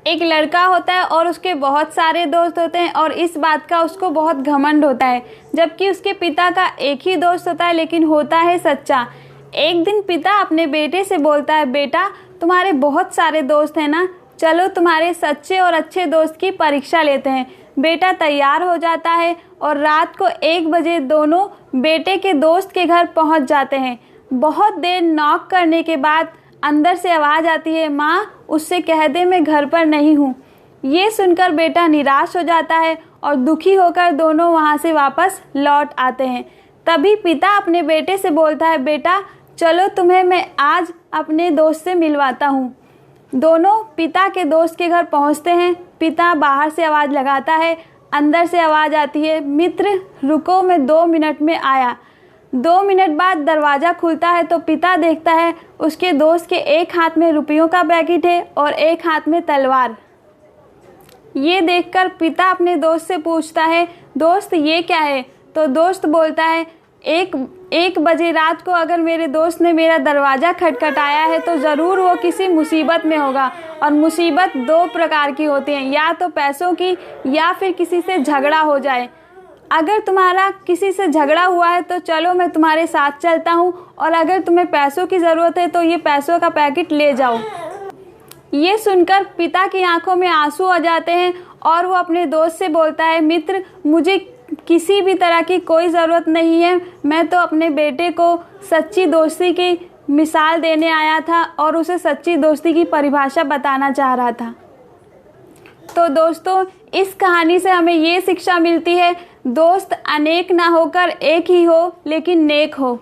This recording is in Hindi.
एक लड़का होता है और उसके बहुत सारे दोस्त होते हैं और इस बात का उसको बहुत घमंड होता है, जबकि उसके पिता का एक ही दोस्त होता है लेकिन होता है सच्चा। एक दिन पिता अपने बेटे से बोलता है, बेटा तुम्हारे बहुत सारे दोस्त हैं ना, चलो तुम्हारे सच्चे और अच्छे दोस्त की परीक्षा लेते हैं। बेटा तैयार हो जाता है और रात को 1 बजे दोनों बेटे के दोस्त के घर पहुंच जाते हैं। बहुत देर नॉक करने के बाद अंदर से आवाज़ आती है, माँ उससे कह दे मैं घर पर नहीं हूँ। ये सुनकर बेटा निराश हो जाता है और दुखी होकर दोनों वहाँ से वापस लौट आते हैं। तभी पिता अपने बेटे से बोलता है, बेटा चलो तुम्हें मैं आज अपने दोस्त से मिलवाता हूँ। दोनों पिता के दोस्त के घर पहुँचते हैं। पिता बाहर से आवाज़ लगाता है, अंदर से आवाज़ आती है, मित्र रुको मैं 2 मिनट में आया। 2 मिनट बाद दरवाज़ा खुलता है तो पिता देखता है उसके दोस्त के एक हाथ में रुपयों का पैकेट है और एक हाथ में तलवार। ये देखकर पिता अपने दोस्त से पूछता है, दोस्त ये क्या है? तो दोस्त बोलता है, एक बजे रात को अगर मेरे दोस्त ने मेरा दरवाज़ा खटखटाया है तो ज़रूर वो किसी मुसीबत में होगा। और मुसीबत 2 प्रकार की होती हैं, या तो पैसों की या फिर किसी से झगड़ा हो जाए। अगर तुम्हारा किसी से झगड़ा हुआ है तो चलो मैं तुम्हारे साथ चलता हूँ, और अगर तुम्हें पैसों की ज़रूरत है तो ये पैसों का पैकेट ले जाओ। ये सुनकर पिता की आंखों में आंसू आ जाते हैं और वो अपने दोस्त से बोलता है, मित्र मुझे किसी भी तरह की कोई ज़रूरत नहीं है, मैं तो अपने बेटे को सच्ची दोस्ती की मिसाल देने आया था और उसे सच्ची दोस्ती की परिभाषा बताना चाह रहा था। तो दोस्तों इस कहानी से हमें ये शिक्षा मिलती है, दोस्त अनेक ना होकर एक ही हो लेकिन नेक हो।